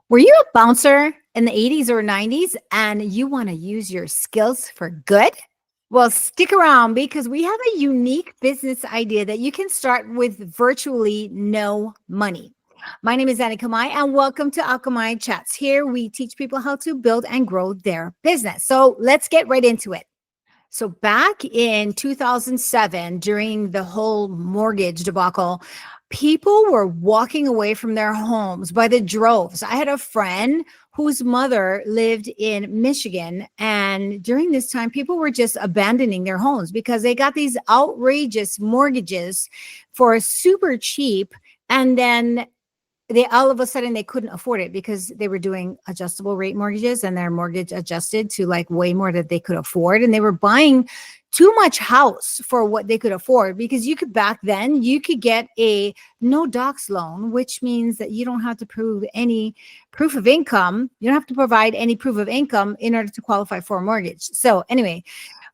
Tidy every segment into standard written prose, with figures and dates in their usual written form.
Were you a bouncer in the 80s or 90s and you want to use your skills for good? Well, stick around because we have a unique business idea that you can start with virtually no money. My name is Annie Kamai, and welcome to Alkamai Chats. Here we teach people how to build and grow their business. So let's get right into it. So back in 2007, during the whole mortgage debacle, people were walking away from their homes by the droves. I had a friend whose mother lived in Michigan, and during this time, people were just abandoning their homes because they got these outrageous mortgages for super cheap, and then they all of a sudden they couldn't afford it because they were doing adjustable rate mortgages and their mortgage adjusted to like way more that they could afford, and they were buying too much house for what they could afford, because you could back then you could get a no docs loan, which means that you don't have to prove any proof of income. You don't have to provide any proof of income in order to qualify for a mortgage. So anyway,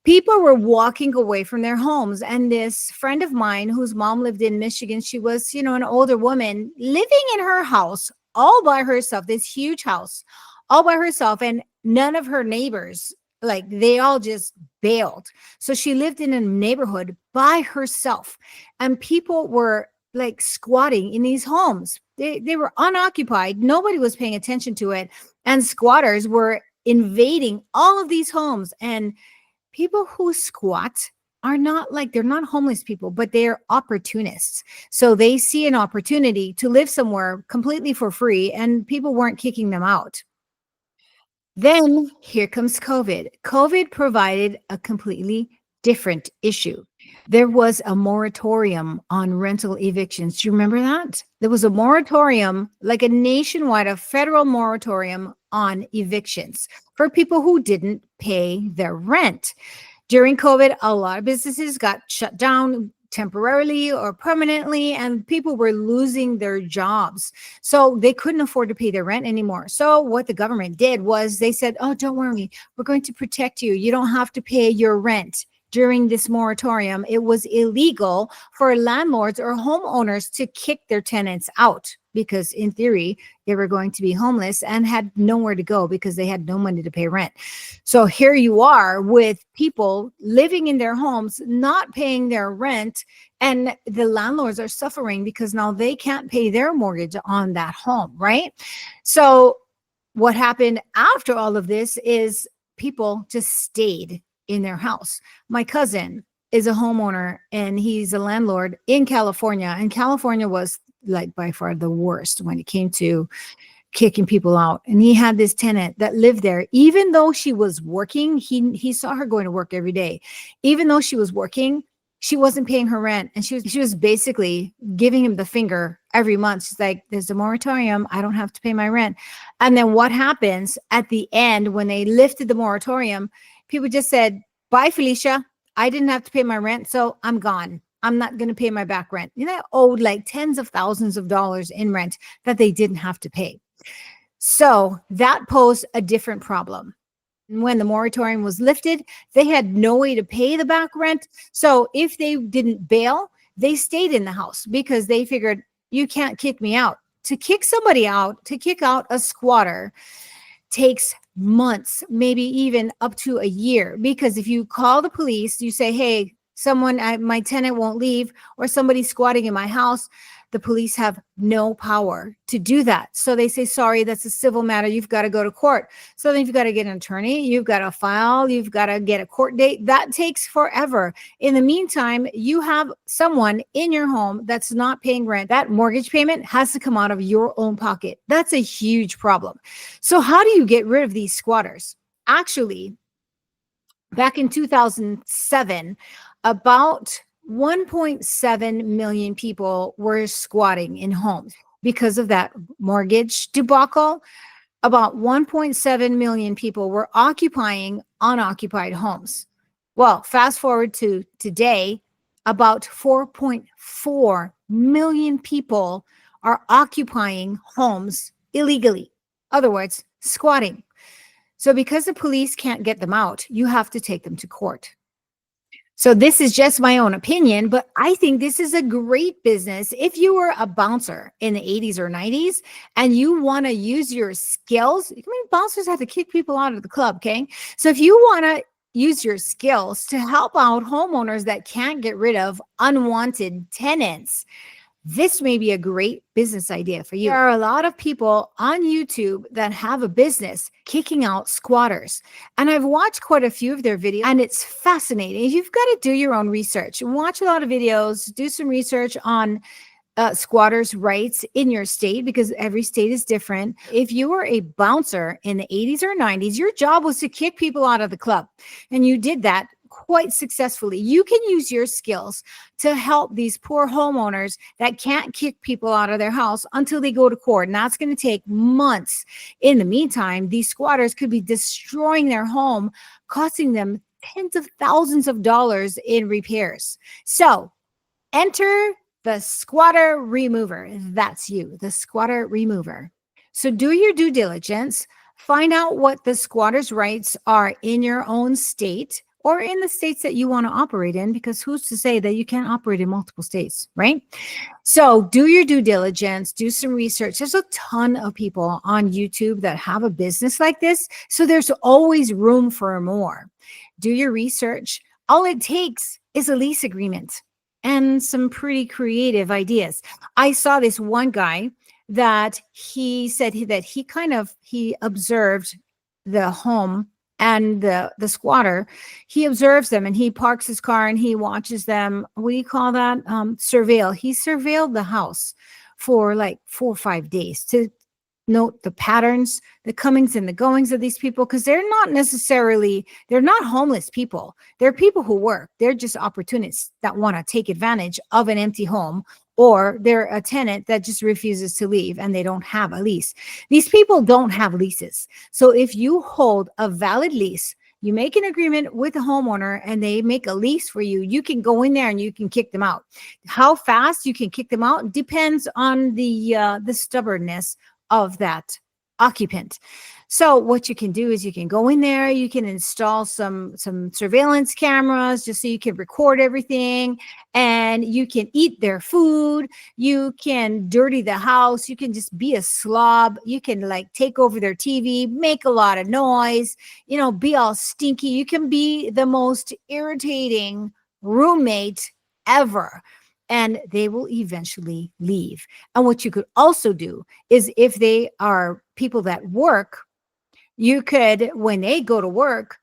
people were walking away from their homes. And this friend of mine whose mom lived in Michigan, she was, an older woman living in her house all by herself, this huge house all by herself. And none of her neighbors, like they all just bailed. So she lived in a neighborhood by herself. And people were like squatting in these homes. They were unoccupied. Nobody was paying attention to it. And squatters were invading all of these homes. And people who squat are not like, they're not homeless people, but they're opportunists. So they see an opportunity to live somewhere completely for free, and people weren't kicking them out. Then here comes COVID. COVID provided a completely different issue. There was a moratorium on rental evictions. Do you remember that? There was a moratorium, like a nationwide, a federal moratorium on evictions for people who didn't pay their rent. During COVID, a lot of businesses got shut down temporarily or permanently, and people were losing their jobs. So they couldn't afford to pay their rent anymore. So what the government did was they said, oh, don't worry, we're going to protect you. You don't have to pay your rent. During this moratorium, it was illegal for landlords or homeowners to kick their tenants out, because in theory, they were going to be homeless and had nowhere to go because they had no money to pay rent. So here you are with people living in their homes, not paying their rent, and the landlords are suffering because now they can't pay their mortgage on that home, right? So what happened after all of this is people just stayed in their house. My cousin is a homeowner and he's a landlord in California, and California was like by far the worst when it came to kicking people out. And he had this tenant that lived there. Even though she was working, he saw her going to work every day. Even though she was working, she wasn't paying her rent, and she was basically giving him the finger every month. She's like, there's a moratorium, I don't have to pay my rent. And then what happens at the end when they lifted the moratorium, people just said, bye, Felicia. I didn't have to pay my rent, so I'm gone. I'm not going to pay my back rent. They owed like tens of thousands of dollars in rent that they didn't have to pay. So that posed a different problem. When the moratorium was lifted, they had no way to pay the back rent. So if they didn't bail, they stayed in the house because they figured, you can't kick me out. To kick somebody out, to kick out a squatter, takes months, maybe even up to a year. Because if you call the police, you say, hey, my tenant won't leave, or somebody's squatting in my house, the police have no power to do that. So they say, sorry, that's a civil matter. You've got to go to court. So then you've got to get an attorney. You've got to file. You've got to get a court date. That takes forever. In the meantime, you have someone in your home that's not paying rent. That mortgage payment has to come out of your own pocket. That's a huge problem. So how do you get rid of these squatters? Actually, back in 2007, about 1.7 million people were squatting in homes because of that mortgage debacle. About 1.7 million people were occupying unoccupied homes. Well, fast forward to today, about 4.4 million people are occupying homes illegally. In other words, squatting. So because the police can't get them out, you have to take them to court. So this is just my own opinion, but I think this is a great business. If you were a bouncer in the 80s or 90s and you want to use your skills, I mean, bouncers have to kick people out of the club, okay? So if you want to use your skills to help out homeowners that can't get rid of unwanted tenants, this may be a great business idea for you. There are a lot of people on YouTube that have a business kicking out squatters. And I've watched quite a few of their videos, and it's fascinating. You've got to do your own research. Watch a lot of videos, do some research on squatters' rights in your state, because every state is different. If you were a bouncer in the 80s or 90s, your job was to kick people out of the club, and you did that quite successfully. You can use your skills to help these poor homeowners that can't kick people out of their house until they go to court, and that's going to take months. In the meantime, these squatters could be destroying their home, costing them tens of thousands of dollars in repairs. So enter the squatter remover. That's you, the squatter remover. So do your due diligence. Find out what the squatter's rights are in your own state or in the states that you want to operate in, because who's to say that you can't operate in multiple states, right? So do your due diligence, do some research. There's a ton of people on YouTube that have a business like this, so there's always room for more. Do your research. All it takes is a lease agreement and some pretty creative ideas. I saw this one guy that he said that he observed the home and the squatter. He observes them and he parks his car and he watches them. What do you call that? Surveil. He surveilled the house for like 4 or 5 days to note the patterns, the comings and the goings of these people, because they're not homeless people. They're people who work. They're just opportunists that want to take advantage of an empty home, or they're a tenant that just refuses to leave and they don't have a lease. These people don't have leases. So if you hold a valid lease, you make an agreement with the homeowner and they make a lease for you, you can go in there and you can kick them out. How fast you can kick them out depends on the stubbornness of that occupant. So what you can do is you can go in there, you can install some surveillance cameras just so you can record everything, and you can eat their food, you can dirty the house, you can just be a slob, you can like take over their TV, make a lot of noise, be all stinky. You can be the most irritating roommate ever, and they will eventually leave. And what you could also do is, if they are people that work, you could, when they go to work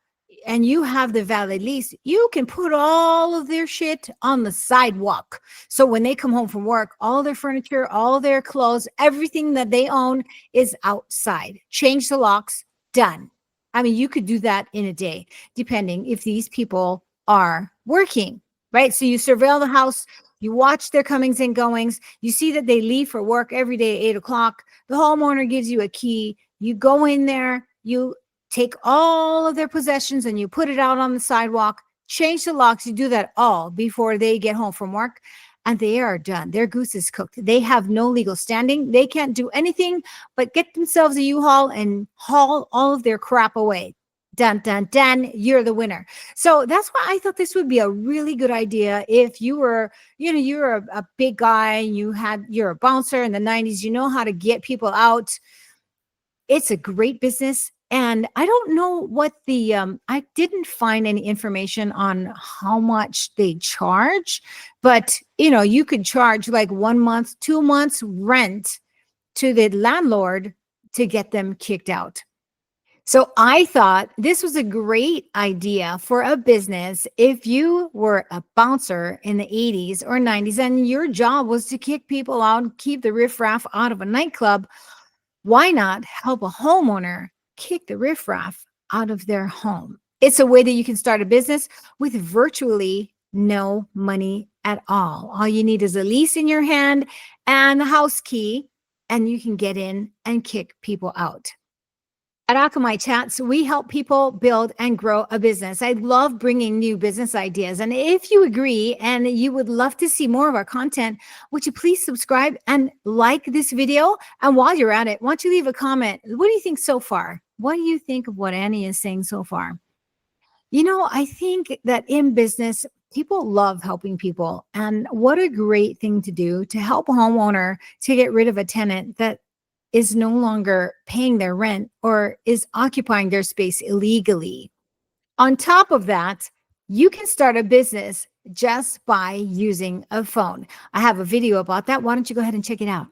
and you have the valid lease, you can put all of their shit on the sidewalk. So when they come home from work, all their furniture, all their clothes, everything that they own is outside. Change the locks, done. I mean, you could do that in a day, depending if these people are working, right? So you surveil the house, you watch their comings and goings, you see that they leave for work every day at 8 o'clock. The homeowner gives you a key. You go in there, you take all of their possessions and you put it out on the sidewalk, change the locks. You do that all before they get home from work, and they are done. Their goose is cooked. They have no legal standing. They can't do anything but get themselves a U-Haul and haul all of their crap away. Dun, dun, dun, you're the winner. So that's why I thought this would be a really good idea. If you were, you're a big guy, you're a bouncer in the 90s, you know how to get people out. It's a great business. And I don't know what I didn't find any information on how much they charge, but you could charge like 1 month, 2 months rent to the landlord to get them kicked out. So I thought this was a great idea for a business. If you were a bouncer in the 80s or 90s and your job was to kick people out, keep the riffraff out of a nightclub, why not help a homeowner kick the riffraff out of their home? It's a way that you can start a business with virtually no money at all. All you need is a lease in your hand and the house key, and you can get in and kick people out. At Akamai Chats, we help people build and grow a business. I love bringing new business ideas. And if you agree and you would love to see more of our content, would you please subscribe and like this video? And while you're at it, why don't you leave a comment? What do you think so far? What do you think of what Annie is saying so far? I think that in business, People love helping people. And what a great thing to do to help a homeowner to get rid of a tenant that is no longer paying their rent or is occupying their space illegally. On top of that, you can start a business just by using a phone. I have a video about that. Why don't you go ahead and check it out?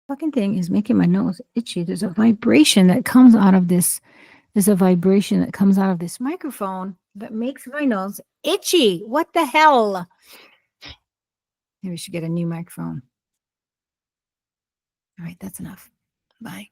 Fucking thing is making my nose itchy. There's a vibration that comes out of this. There's a vibration that comes out of this microphone that makes my nose itchy. What the hell? Maybe we should get a new microphone. All right, that's enough. Bye.